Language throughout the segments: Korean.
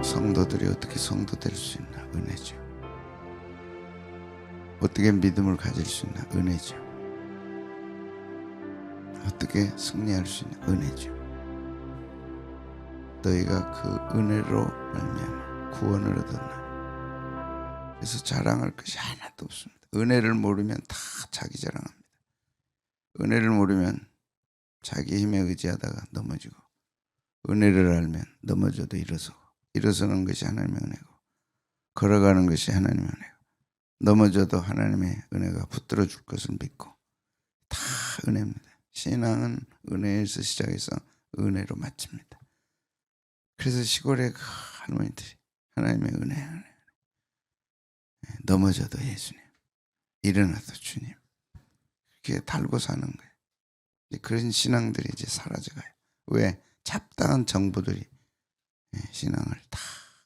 성도들이 어떻게 성도 될 수 있나? 은혜죠. 어떻게 믿음을 가질 수 있나? 은혜죠. 어떻게 승리할 수 있나? 은혜죠. 너희가 그 은혜로 말미암아 구원을 얻었나? 그래서 자랑할 것이 하나도 없습니다. 은혜를 모르면 다 자기 자랑합니다. 은혜를 모르면 자기 힘에 의지하다가 넘어지고, 은혜를 알면 넘어져도 일어서고, 일어서는 것이 하나님의 은혜고, 걸어가는 것이 하나님의 은혜고, 넘어져도 하나님의 은혜가 붙들어 줄 것을 믿고, 다 은혜입니다. 신앙은 은혜에서 시작해서 은혜로 마칩니다. 그래서 시골의 그 할머니들이 하나님의 은혜, 넘어져도 예수님, 일어나도 주님, 그렇게 달고 사는 거예요. 그런 신앙들이 이제 사라져가요. 왜? 잡다한 정부들이 신앙을 다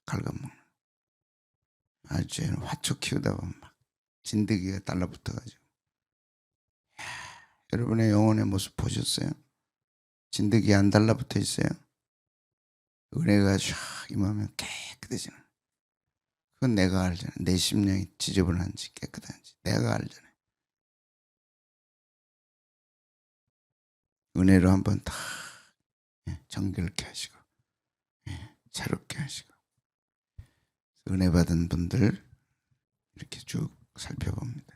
갉아먹는. 아주 화초 키우다 보면 막 진드기가 달라붙어가지고. 여러분의 영혼의 모습 보셨어요? 진드기 안 달라붙어 있어요? 은혜가 쫙 임하면 깨끗해지는. 그건 내가 알잖아요. 내 심령이 지저분한지 깨끗한지 내가 알잖아요. 은혜로 한번 다 정결케 하시고 새롭게 하시고. 은혜 받은 분들 이렇게 쭉 살펴봅니다.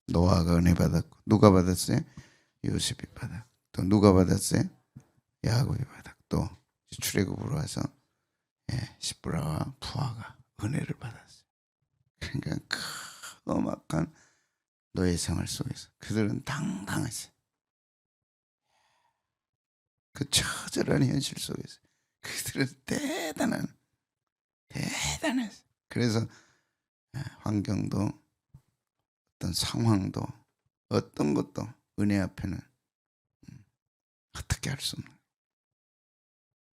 노아가 은혜 받았고, 누가 받았어요? 요셉이 받았고, 또 누가 받았어요? 야곱이 받았고, 또 출애굽으로 와서 시브라와 부하가 은혜를 받았어요. 그러니까 큰 엄악한 노예 생활 속에서 그들은 당당했어요. 그 처절한 현실 속에서 그들은 대단했어요. 그래서 환경도 어떤 상황도 어떤 것도 은혜 앞에는 어떻게 할 수 없는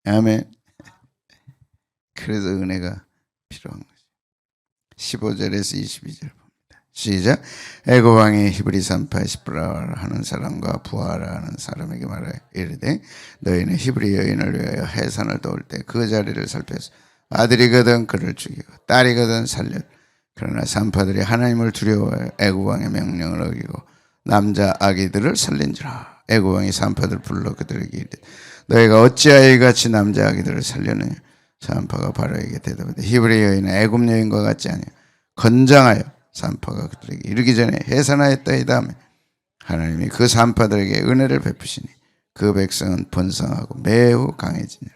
거예요. 아멘. 그래서 은혜가 필요한 거죠. 15절에서 22절 봅니다. 시작. 애굽 왕이 히브리 산파 시브라라 하는 사람과 부하라 하는 사람에게 말하여 이르되 너희는 히브리 여인을 위하여 해산을 도울 때 그 자리를 살펴서 아들이거든 그를 죽이고 딸이거든 살려. 그러나 산파들이 하나님을 두려워하여 애굽 왕의 명령을 어기고 남자 아기들을 살린지라. 애굽 왕이 산파들 불러 그들에게 이르되 너희가 어찌하여 이같이 남자 아기들을 살려느냐. 산파가 바로에게 대답하되 히브리 여인은 애굽 여인과 같지 아니하여 건장하여. 산파가 그들에게 이르기 전에 해산하였다이다 하며 하나님이 그 산파들에게 은혜를 베푸시니 그 백성은 번성하고 매우 강해지니라.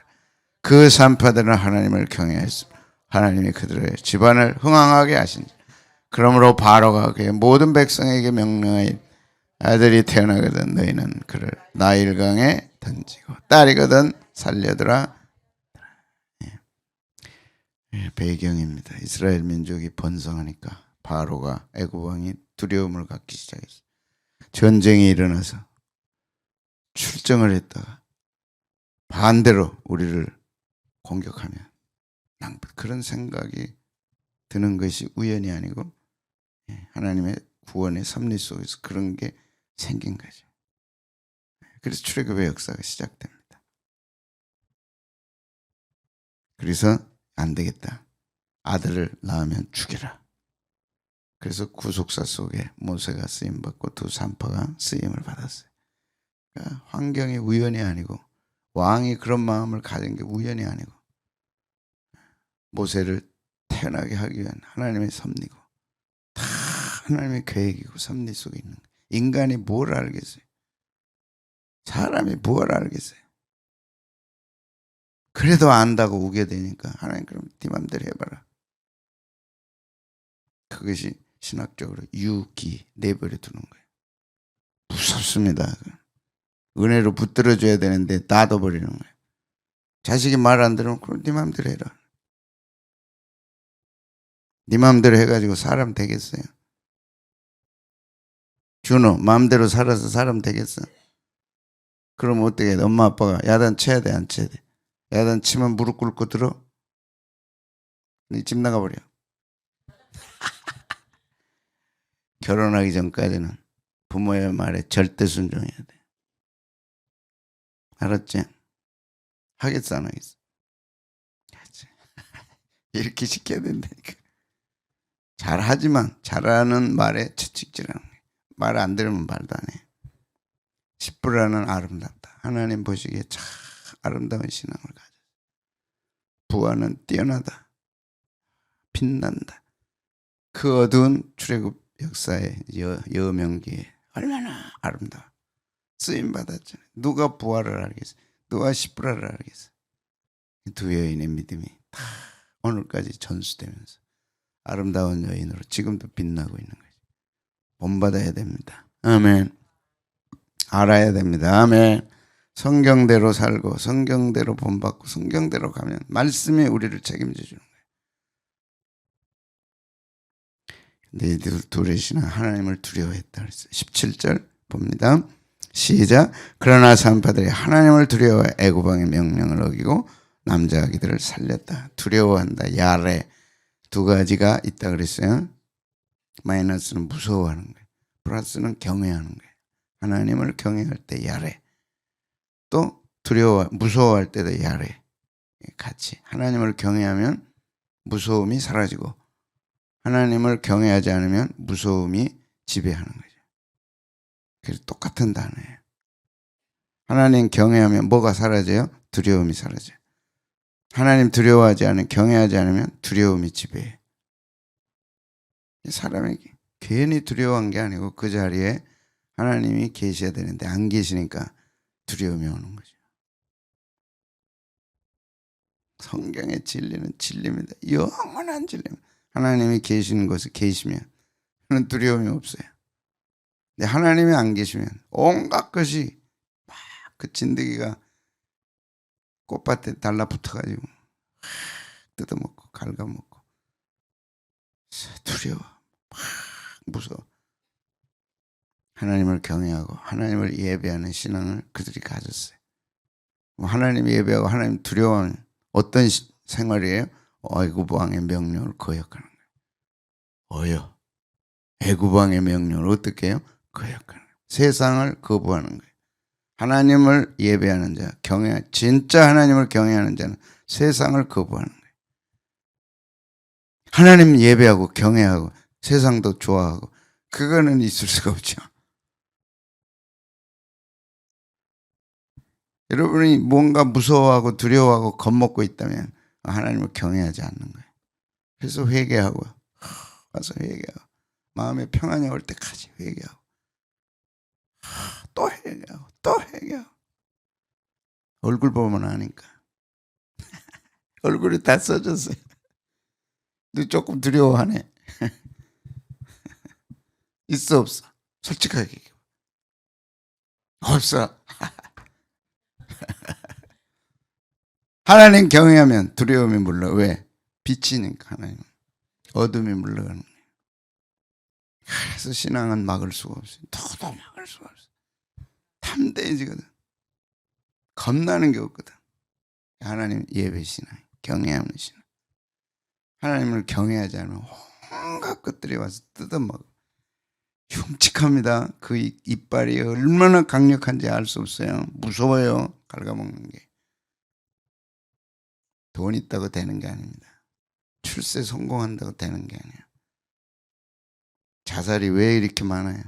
그 산파들은 하나님을 경외하였으므로 하나님이 그들의 집안을 흥왕하게 하시니 그러므로 바로가 그의 모든 백성에게 명령하여 아들이 태어나거든 너희는 그를 나일강에 던지고 딸이거든 살려두라. 배경입니다. 이스라엘 민족이 번성하니까 바로가 애굽 왕이 두려움을 갖기 시작했어요. 전쟁이 일어나서 출정을 했다가 반대로 우리를 공격하면 그런 생각이 드는 것이 우연이 아니고 하나님의 구원의 섭리 속에서 그런 게 생긴 거죠. 그래서 출애굽의 역사가 시작됩니다. 그래서 안 되겠다. 아들을 낳으면 죽여라. 그래서 구속사 속에 모세가 쓰임받고 두 산파가 쓰임을 받았어요. 그러니까 환경이 우연이 아니고 왕이 그런 마음을 가진 게 우연이 아니고 모세를 태어나게 하기 위한 하나님의 섭리고 다 하나님의 계획이고 섭리 속에 있는 거예요. 인간이 뭘 알겠어요? 사람이 뭘 알겠어요? 그래도 안다고 우게 되니까 하나님 그럼 네 맘대로 해봐라. 그것이 신학적으로 유기 내버려 두는 거예요. 무섭습니다. 은혜로 붙들어줘야 되는데 놔둬버리는 거예요. 자식이 말 안 들으면 그럼 네 맘대로 해라. 네 맘대로 해가지고 사람 되겠어요? 준호 마음대로 살아서 사람 되겠어? 그럼 어떻게 해? 엄마 아빠가 야단 쳐야 돼 안 쳐야 돼? 야단 치면 무릎 꿇고 들어? 네 집 나가버려. 결혼하기 전까지는 부모의 말에 절대 순종해야 돼. 알았지? 하겠어 안 하겠어? 이렇게 시켜야 된다니까. 잘하지만 잘하는 말에 채찍질하는 거예요. 말 안 들으면 말도 안 해. 십부라는 아름답다. 하나님 보시기에 참 아름다운 신앙을 가져. 부하는 뛰어나다. 빛난다. 그 어두운 출애굽 역사의 여명기에 얼마나 아름다워. 쓰임 받았잖아요. 누가 부하를 알겠어? 누가 십부라를 알겠어? 두 여인의 믿음이 다 오늘까지 전수되면서 아름다운 여인으로 지금도 빛나고 있는 거죠. 본받아야 됩니다. 아멘. 알아야 됩니다. 아멘. 성경대로 살고 성경대로 본받고 성경대로 가면 말씀이 우리를 책임져 주는 거예요. 근데 이 둘의 신앙 하나님을 두려워했다 그랬어요. 17절 봅니다. 시작. 그러나 산파들이 하나님을 두려워 애굽왕의 명령을 어기고 남자 아기들을 살렸다. 두려워한다. 야레. 두 가지가 있다 그랬어요. 마이너스는 무서워하는 거예요. 플러스는 경외하는 거예요. 하나님을 경외할 때 야레. 또 무서워할 때도 야레. 같이. 하나님을 경외하면 무서움이 사라지고 하나님을 경외하지 않으면 무서움이 지배하는 거죠. 그래서 똑같은 단어예요. 하나님 경외하면 뭐가 사라져요? 두려움이 사라져요. 하나님 두려워하지 않으면 경외하지 않으면 두려움이 지배해요. 사람이 괜히 두려워한 게 아니고 그 자리에 하나님이 계셔야 되는데 안 계시니까 두려움이 오는 거죠. 성경의 진리는 진리입니다. 영원한 진리입니다. 하나님이 계시는 곳에 계시면 그런 두려움이 없어요. 근데 하나님이 안 계시면 온갖 것이 막 그 진드기가 꽃밭에 달라붙어가지고 뜯어먹고 갉아먹고 두려워, 막 무서워. 하나님을 경외하고 하나님을 예배하는 신앙을 그들이 가졌어요. 하나님 예배하고 하나님 두려워하는 어떤 생활이에요? 애굽 왕의 명령을 거역하는 거예요. 애굽 왕의 명령을 어떻게 해요? 거역하는 거예요. 세상을 거부하는 거예요. 하나님을 예배하는 자, 진짜 하나님을 경외하는 자는 세상을 거부하는 거예요. 하나님 예배하고 경외하고 세상도 좋아하고 그거는 있을 수가 없죠. 여러분이 뭔가 무서워하고 두려워하고 겁먹고 있다면 하나님을 경외하지 않는 거예요. 그래서 회개하고 와서 회개하고 마음에 평안이 올 때까지 회개하고 또 회개하고 또 회개하고 얼굴 보면 아니까 얼굴이 다 써졌어요. 너 조금 두려워하네. 있어 없어? 솔직하게 얘기해. 없어. 하나님 경외하면 두려움이 물러. 왜? 빛이니까 하나님. 어둠이 물러가는 거예요. 그래서 신앙은 막을 수가 없어요. 누구도 막을 수가 없어요. 탐대해지거든. 겁나는 게 없거든. 하나님 예배 신앙, 경외하는 신앙. 하나님을 경외하지 않으면 온갖 것들이 와서 뜯어먹어. 흉측합니다. 그 이빨이 얼마나 강력한지 알 수 없어요. 무서워요. 갉아먹는 게. 돈 있다고 되는 게 아닙니다. 출세 성공한다고 되는 게 아니에요. 자살이 왜 이렇게 많아요?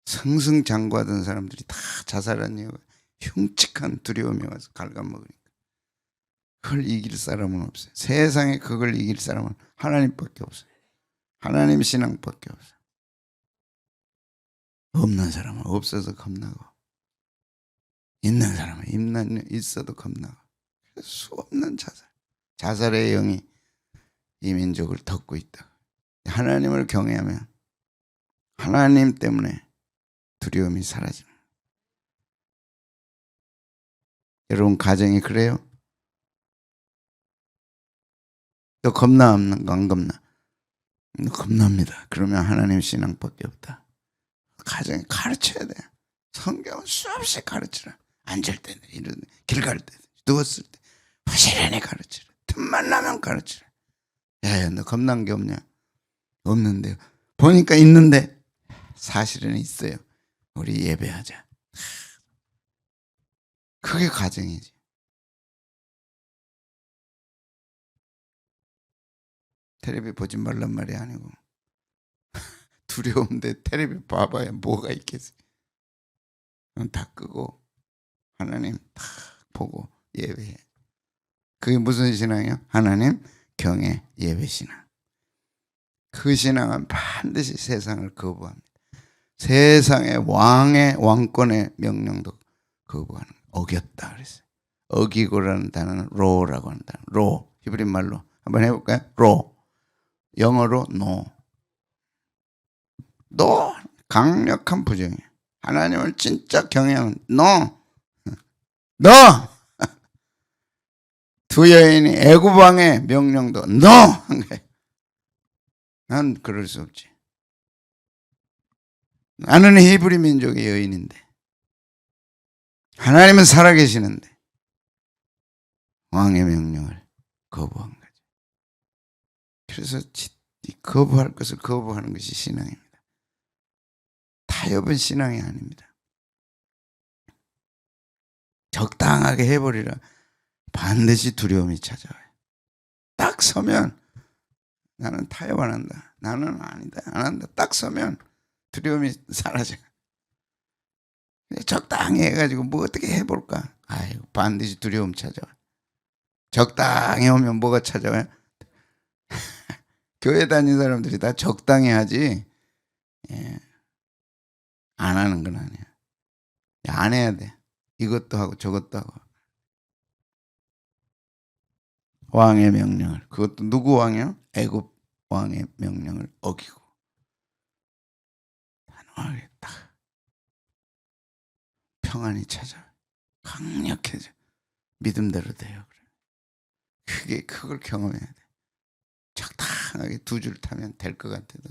승승장구하던 사람들이 다 자살한 이유가 흉측한 두려움이 와서 갉아먹으니까. 그걸 이길 사람은 없어요. 세상에 그걸 이길 사람은 하나님밖에 없어요. 하나님 신앙밖에 없어요. 없는 사람은 없어서 겁나고 있는 사람은 있어도 겁나고 수없는 자살의 영이 이 민족을 덮고 있다. 하나님을 경외하면 하나님 때문에 두려움이 사라집니다. 여러분 가정이 그래요? 너 겁나 안 겁나? 겁납니다. 그러면 하나님 신앙밖에 없다. 가정에 가르쳐야 돼. 성경은 수없이 가르치라. 앉을 때, 이런 길 갈 때, 누웠을 때 부지런히 가르치라. 틈만 나면 가르치라. 야야, 너 겁난 게 없냐? 없는데요. 보니까 있는데 사실은 있어요. 우리 예배하자. 그게 가정이지. 텔레비 보지 말란 말이 아니고 두려운데 텔레비 봐봐야 뭐가 있겠어요. 다 끄고 하나님 딱 보고 예배해. 그게 무슨 신앙이요? 하나님 경외 예배 신앙. 그 신앙은 반드시 세상을 거부합니다. 세상의 왕의 왕권의 명령도 거부하는 거예요. 어겼다 그랬어요. 어기고라는 단어는 로라고 하는 단어. 로 히브리 말로 한번 해볼까요? 로 영어로 노. 노 강력한 부정이에요. 하나님을 진짜 경외하면 노. 노. 두 여인이 애굽 왕의 명령도 노 한 거예요. 난 그럴 수 없지. 나는 히브리 민족의 여인인데 하나님은 살아계시는데 왕의 명령을 거부한 거죠. 그래서 거부할 것을 거부하는 것이 신앙입니다. 타협은 신앙이 아닙니다. 적당하게 해버리라 반드시 두려움이 찾아와요. 딱 서면 나는 타협 안 한다. 나는 아니다. 안 한다. 딱 서면 두려움이 사라져요. 적당히 해가지고 뭐 어떻게 해볼까? 아이고 반드시 두려움 찾아와요. 적당히 오면 뭐가 찾아와요? 교회 다니는 사람들이 다 적당히 하지 안 하는 건 아니야. 안 해야 돼. 이것도 하고 저것도 하고. 왕의 명령을, 그것도 누구 왕이요? 애굽 왕의 명령을 어기고 단호하게 딱 평안이 찾아와요. 강력해져. 믿음대로 돼요. 그걸 경험해야 돼. 적당하게 두 줄 타면 될 것 같아도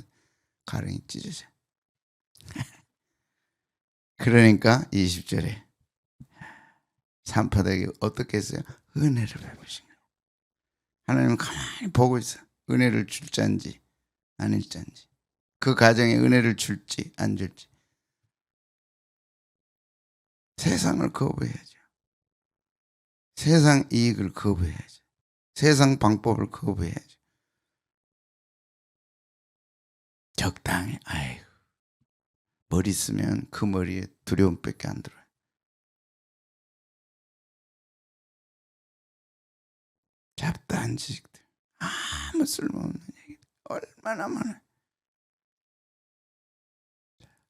가랑이 찢어져. 그러니까 20절에 산파닥이 어떻게 했어요? 은혜를 베푸신 거예요. 하나님은 가만히 보고 있어. 은혜를 줄지인지 아닐지인지. 그 가정에 은혜를 줄지 안 줄지. 세상을 거부해야죠. 세상 이익을 거부해야죠. 세상 방법을 거부해야죠. 적당히 아이고 머리 쓰면 그 머리에 두려움밖에 안 들어요. 잡다한 지식들 아무 쓸모없는 얘기 얼마나 많아요.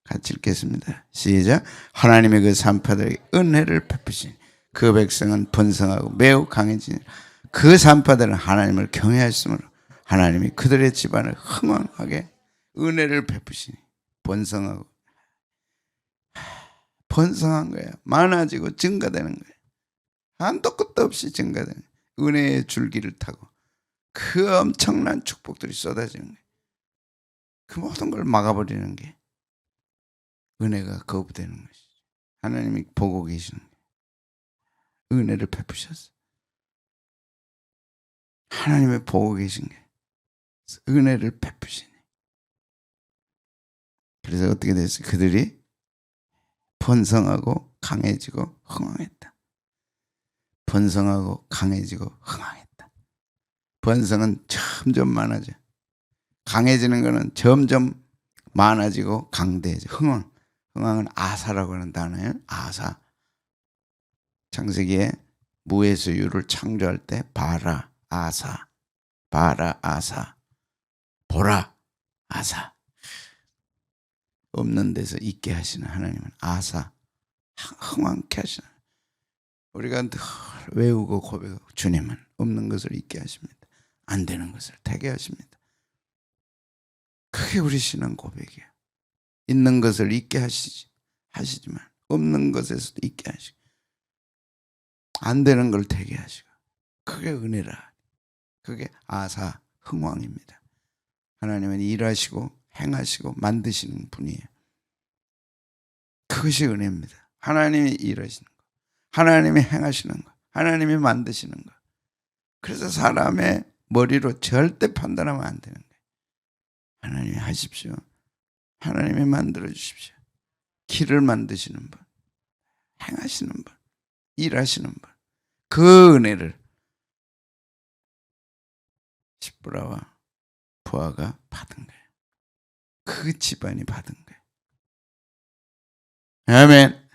같이 읽겠습니다. 시작. 하나님의 그 산파들에게 은혜를 베푸신 그 백성은 번성하고 매우 강해지니 그 산파들은 하나님을 경외하였으므로 하나님이 그들의 집안을 흥왕하게 은혜를 베푸시니 번성하고 번성한 거야. 많아지고 증가되는 거야. 한도 끝도 없이 증가되는 거야. 은혜의 줄기를 타고 그 엄청난 축복들이 쏟아지는 거야. 그 모든 걸 막아버리는 게 은혜가 거부되는 것이죠. 하나님이 보고 계시는 거예요. 은혜를 베푸셨어. 하나님이 보고 계신 게 은혜를 베푸시니. 그래서 어떻게 됐어요? 그들이 번성하고 강해지고 흥왕했다. 번성하고 강해지고 흥왕했다. 번성은 점점 많아져. 강해지는 것은 점점 많아지고 강대해져. 흥왕. 흥왕은 아사라고 하는 단어예요. 아사. 창세기에 무에서유를 창조할 때 바라, 아사, 바라, 아사, 보라, 아사. 없는 데서 있게 하시는 하나님은 아사, 흥왕케 하시는. 우리가 외우고 고백하고 주님은 없는 것을 있게 하십니다. 안 되는 것을 되게 하십니다. 그게 우리 신앙 고백이에요. 있는 것을 있게 하시지만 없는 것에서도 있게 하시고 안 되는 걸 되게 하시고 그게 은혜라. 그게 아사 흥왕입니다. 하나님은 일하시고 행하시고 만드시는 분이에요. 그것이 은혜입니다. 하나님이 일하시는 거, 하나님이 행하시는 거, 하나님이 만드시는 거. 그래서 사람의 머리로 절대 판단하면 안 되는 거예요. 하나님이 하십시오. 하나님이 만들어 주십시오. 길을 만드시는 분, 행하시는 분, 일하시는 분. 그 은혜를 십부라와 부하가 받은 거예요. 그 집안이 받은 거예요. 아멘.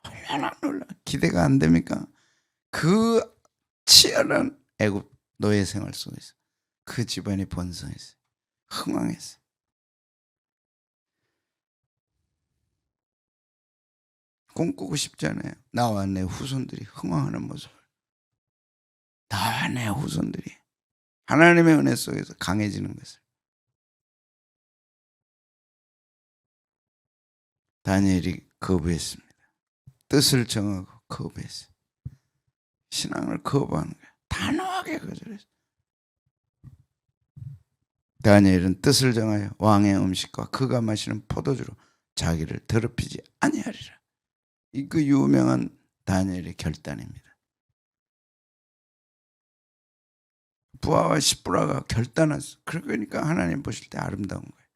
얼마나 놀라. 기대가 안 됩니까? 그 치열한 애굽 노예 생활 속에서 그 집안이 번성했어요. 흥왕했어요. 꿈꾸고 싶지 않아요. 나와 내 후손들이 흥왕하는 모습을. 나와 내 후손들이 하나님의 은혜 속에서 강해지는 것을. 다니엘이 거부했습니다. 뜻을 정하고 거부했어요. 신앙을 거부하는 거예요. 단호하게 거절했어요. 다니엘은 뜻을 정하여 왕의 음식과 그가 마시는 포도주로 자기를 더럽히지 아니하리라. 이 그 유명한 다니엘의 결단입니다. 부하와 십부라가 결단했어. 그러니까 하나님 보실 때 아름다운 거예요.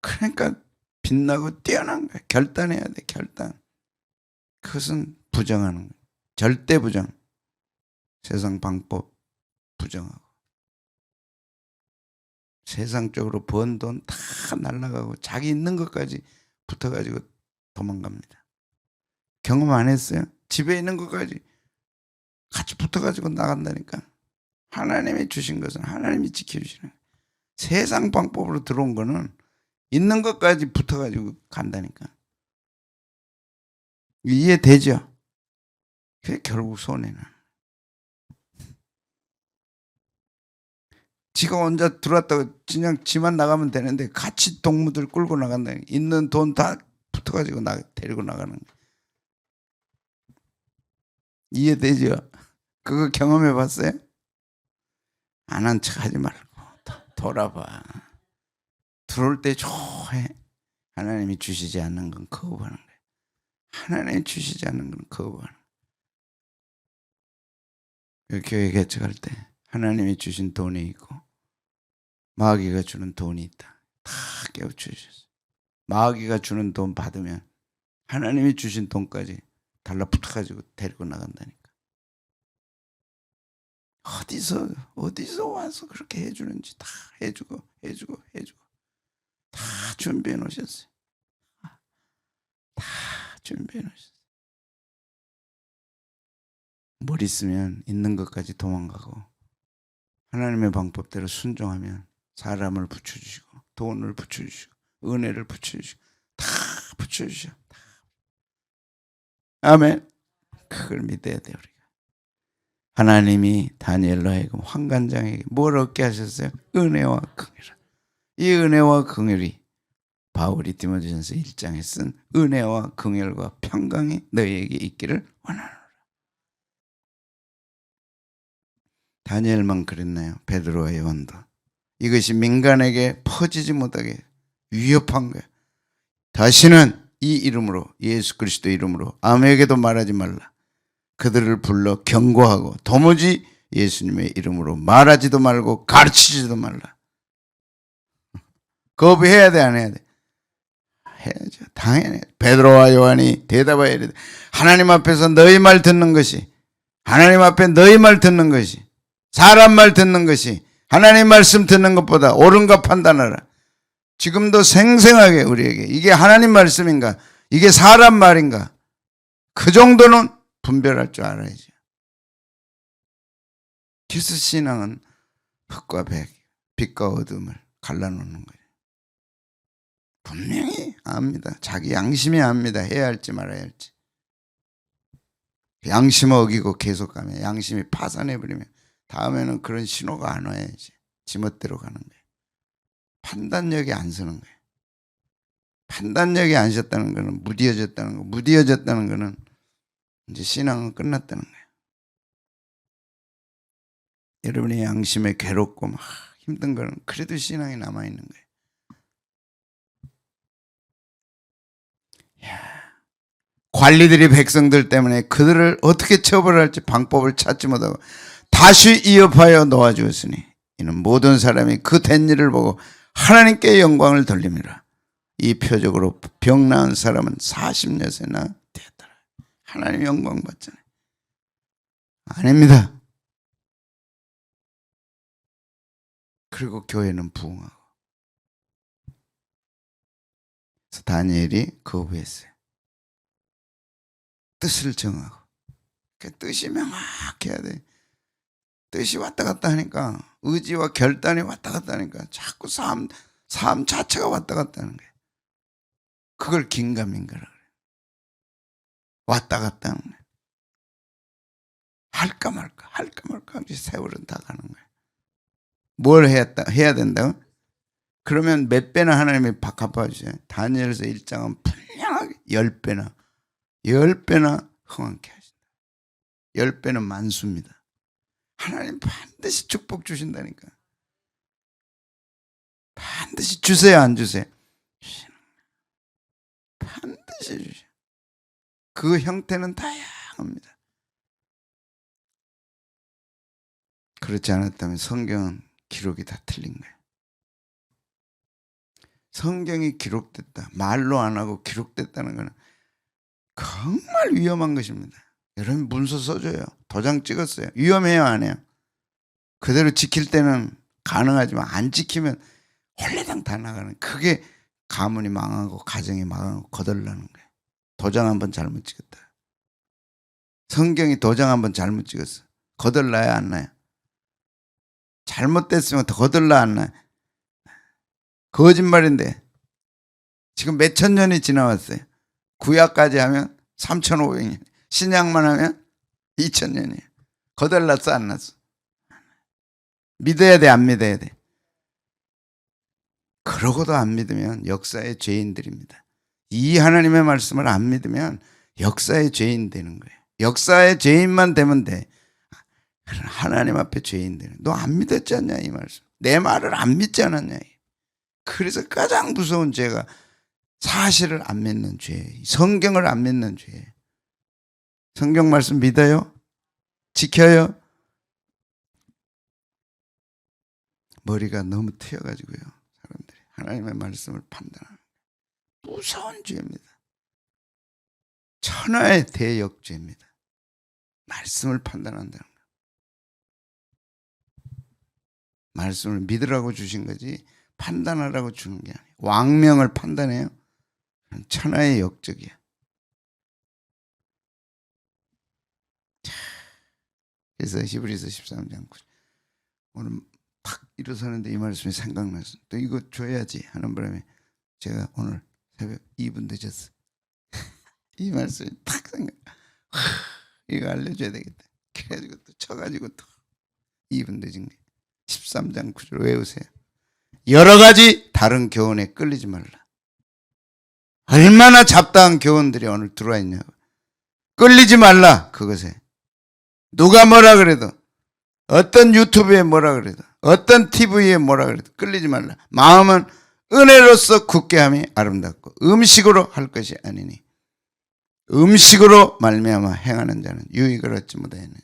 그러니까 빛나고 뛰어난 거예요. 결단해야 돼. 결단. 그것은 부정하는 거예요. 절대 부정. 세상 방법 부정하고 세상적으로 번 돈 다 날라가고 자기 있는 것까지 붙어가지고 도망갑니다. 경험 안 했어요? 집에 있는 것까지 같이 붙어가지고 나간다니까. 하나님이 주신 것은 하나님이 지켜주시는 거예요. 세상 방법으로 들어온 거는 있는 것까지 붙어가지고 간다니까. 이해되죠? 그게 결국 손해는. 지가 혼자 들어왔다고 그냥 지만 나가면 되는데 같이 동무들 끌고 나간다. 있는 돈 다 붙어가지고 데리고 나가는 거예요. 이해되죠? 그거 경험해 봤어요? 안 한 척 하지 말고 돌아봐. 들어올 때 좋아해. 하나님이 주시지 않는 건 거부하는 거예요. 하나님이 주시지 않는 건 거부하는 거예요. 교회 개척할 때 하나님이 주신 돈이 있고 마귀가 주는 돈이 있다. 다 깨우쳐 주셨어요. 마귀가 주는 돈 받으면 하나님이 주신 돈까지 달라붙어가지고 데리고 나간다니까. 어디서 와서 그렇게 해주는지 다 해주고 다 준비해 놓으셨어요. 다 준비해 놓으셨어요. 머리 쓰면 있는 것까지 도망가고 하나님의 방법대로 순종하면 사람을 붙여주시고 돈을 붙여주시고 은혜를 붙여주시고 다 붙여주셔. 아멘. 그걸 믿어야 돼요. 우리가. 하나님이 다니엘로 하여금 환관장에게 뭘 얻게 하셨어요? 은혜와 긍휼. 이 은혜와 긍휼이 바울이 디모데전서 1장에 쓴 은혜와 긍휼과 평강이 너희에게 있기를 원하노라. 다니엘만 그랬나요? 베드로와 요한도. 이것이 민간에게 퍼지지 못하게 위협한 거예요. 다시는 이 이름으로, 예수 그리스도 이름으로 아무에게도 말하지 말라. 그들을 불러 경고하고 도무지 예수님의 이름으로 말하지도 말고 가르치지도 말라. 거부해야 돼, 안 해야 돼? 해야죠. 당연히. 베드로와 요한이 대답하여 이르되 하나님 앞에서 너희 말 듣는 것이, 하나님 앞에 너희 말 듣는 것이, 사람 말 듣는 것이 하나님 말씀 듣는 것보다 옳은가 판단하라. 지금도 생생하게 우리에게 이게 하나님 말씀인가, 이게 사람 말인가, 그 정도는 분별할 줄 알아야죠. 그래서 신앙은 흙과 백, 빛과 어둠을 갈라놓는 거예요. 분명히 압니다. 자기 양심이 압니다. 해야 할지 말아야 할지. 양심을 어기고 계속 가면 양심이 파산해버리면 다음에는 그런 신호가 안 와야지. 지멋대로 가는 거예요. 판단력이 안 서는 거예요. 판단력이 안 섰다는 거는 무디어졌다는 거. 무디어졌다는 거는 이제 신앙은 끝났다는 거예요. 여러분의 양심에 괴롭고 막 힘든 거는 그래도 신앙이 남아있는 거예요. 관리들이 백성들 때문에 그들을 어떻게 처벌할지 방법을 찾지 못하고 다시 위협하여 놓아주었으니 이는 모든 사람이 그 된 일을 보고 하나님께 영광을 돌립니다. 이 표적으로 병 나은 사람은 40여세나 되었더라. 하나님 영광 받잖아요. 아닙니다. 그리고 교회는 부흥하고. 그래서 다니엘이 거부했어요. 뜻을 정하고. 그 뜻이 명확해야 돼. 뜻이 왔다 갔다 하니까, 의지와 결단이 왔다 갔다 하니까 자꾸 삶 자체가 왔다 갔다 하는 거예요. 그걸 긴가민가라 그래요. 왔다 갔다 하는 거예요. 할까 말까 세월은 다 가는 거예요. 뭘 해야 된다고? 그러면 몇 배나 하나님이 갚아주세요. 다니엘서 1장은 분명하게 10배나 흥왕케 하신다. 10배는 만수입니다. 하나님 반드시 축복 주신다니까. 반드시 주세요, 안 주세요? 반드시 주셔. 그 형태는 다양합니다. 그렇지 않았다면 성경은 기록이 다 틀린 거예요. 성경이 기록됐다, 말로 안 하고 기록됐다는 것은 정말 위험한 것입니다. 여러분 문서 써줘요. 도장 찍었어요. 위험해요, 안 해요? 그대로 지킬 때는 가능하지만 안 지키면 홀레당 다 나가는, 그게 가문이 망하고 가정이 망하고 거덜나는 거예요. 도장 한번 잘못 찍었다. 성경이 도장 한번 잘못 찍었어. 거덜나요, 안 나요? 잘못됐으면 더 거덜나, 안 나요? 거짓말인데 지금 몇천 년이 지나왔어요. 구약까지 하면 3,500년, 신약만 하면 2,000년이에요. 거덜났어, 안 났어? 믿어야 돼, 안 믿어야 돼? 그러고도 안 믿으면 역사의 죄인들입니다. 이 하나님의 말씀을 안 믿으면 역사의 죄인 되는 거예요. 역사의 죄인만 되면 돼. 하나님 앞에 죄인 되는. 너 안 믿었지 않냐, 이 말씀. 내 말을 안 믿지 않았냐. 그래서 가장 무서운 죄가 사실을 안 믿는 죄, 성경을 안 믿는 죄. 성경 말씀 믿어요? 지켜요? 머리가 너무 트여가지고요, 사람들이 하나님의 말씀을 판단하는 무서운 죄입니다. 천하의 대역죄입니다. 말씀을 판단한다는 거. 말씀을 믿으라고 주신 거지 판단하라고 주는 게 아니에요. 왕명을 판단해요. 천하의 역적이야. 그래서 히브리서 13장 9절. 오늘 탁 일어서는데 이 말씀이 생각나서 또 이거 줘야지 하는 바람에 제가 오늘 새벽 2분 늦었어. 이 말씀이 탁 생각. 이거 알려줘야 되겠다. 그래가지고 또 쳐가지고 또 2분 늦은 게 13장 9절 외우세요. 여러 가지 다른 교훈에 끌리지 말라. 얼마나 잡다한 교훈들이 오늘 들어와 있냐고. 끌리지 말라. 그것에 누가 뭐라 그래도, 어떤 유튜브에 뭐라 그래도, 어떤 TV에 뭐라 그래도 끌리지 말라. 마음은 은혜로서 굳게 함이 아름답고 음식으로 할 것이 아니니 음식으로 말미암아 행하는 자는 유익을 얻지 못하느니라.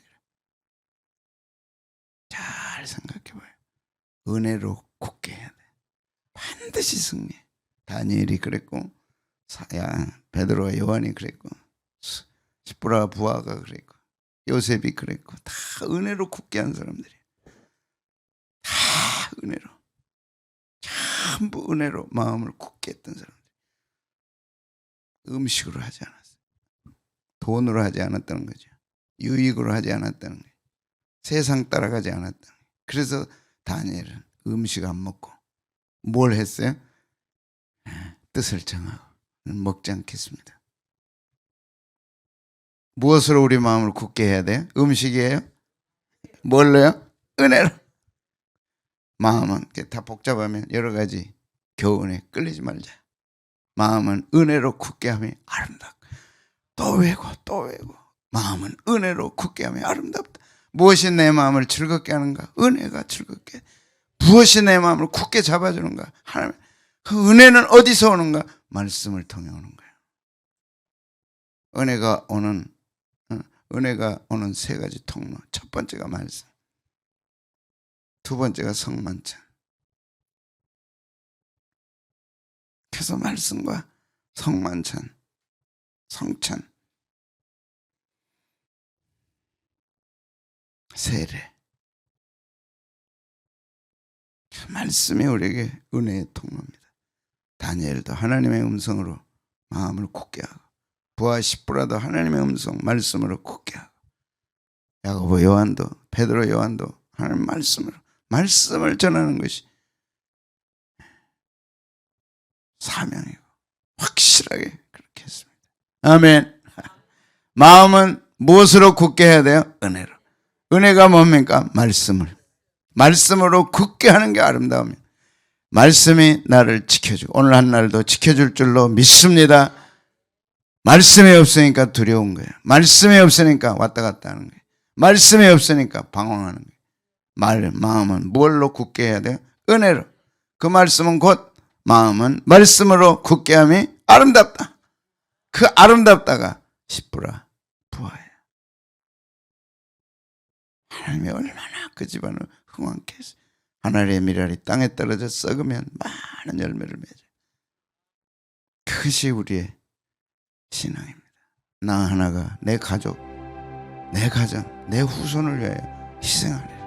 잘 생각해봐요. 은혜로 굳게 해야 돼. 반드시 승리해. 다니엘이 그랬고, 베드로와 요한이 그랬고, 십부라 부하가 그랬고, 요셉이 그랬고, 다 은혜로 굳게 한 사람들이에요. 다 은혜로, 전부 은혜로 마음을 굳게 했던 사람들. 음식으로 하지 않았어요. 돈으로 하지 않았다는 거죠. 유익으로 하지 않았다는 거예요. 세상 따라가지 않았다는 거예요. 그래서 다니엘은 음식 안 먹고 뭘 했어요? 뜻을 정하고 먹지 않겠습니다. 무엇으로 우리 마음을 굳게 해야 돼요? 음식이에요? 뭘로요? 은혜로. 마음은 다 복잡하면 여러 가지 교훈에 끌리지 말자. 마음은 은혜로 굳게 함이 아름답고, 또 외고 또 외고, 마음은 은혜로 굳게 함이 아름답다. 무엇이 내 마음을 즐겁게 하는가? 은혜가 즐겁게. 무엇이 내 마음을 굳게 잡아주는가? 하나님. 그 은혜는 어디서 오는가? 말씀을 통해 오는 거예요. 은혜가 오는 세 가지 통로. 첫 번째가 말씀, 두 번째가 성만찬. 그래서 말씀과 성만찬, 성찬, 세례. 말씀이 우리에게 은혜의 통로입니다. 다니엘도 하나님의 음성으로 마음을 굳게 하고, 부하 십부라도 하나님의 음성 말씀으로 굳게 하고, 야고보 요한도, 베드로 요한도 하나님 말씀을 전하는 것이 사명이고 확실하게 그렇게 했습니다. 아멘. 마음은 무엇으로 굳게 해야 돼요? 은혜로. 은혜가 뭡니까? 말씀으로 굳게 하는 게 아름다움이에요. 말씀이 나를 지켜주고 오늘 한 날도 지켜줄 줄로 믿습니다. 말씀이 없으니까 두려운 거예요. 말씀이 없으니까 왔다 갔다 하는 거예요. 말씀이 없으니까 방황하는 거예요. 마음은 뭘로 굳게 해야 돼요? 은혜로. 그 말씀은 곧 마음은 말씀으로 굳게 함이 아름답다. 그 아름답다가 십부라 부하예요. 하나님이 얼마나 그 집안을 흥왕케 했어요. 하늘의 미랄이 땅에 떨어져 썩으면 많은 열매를 맺어요. 그것이 우리의 신앙입니다. 나 하나가 내 가족, 내 가정, 내 후손을 위하여 희생하리라.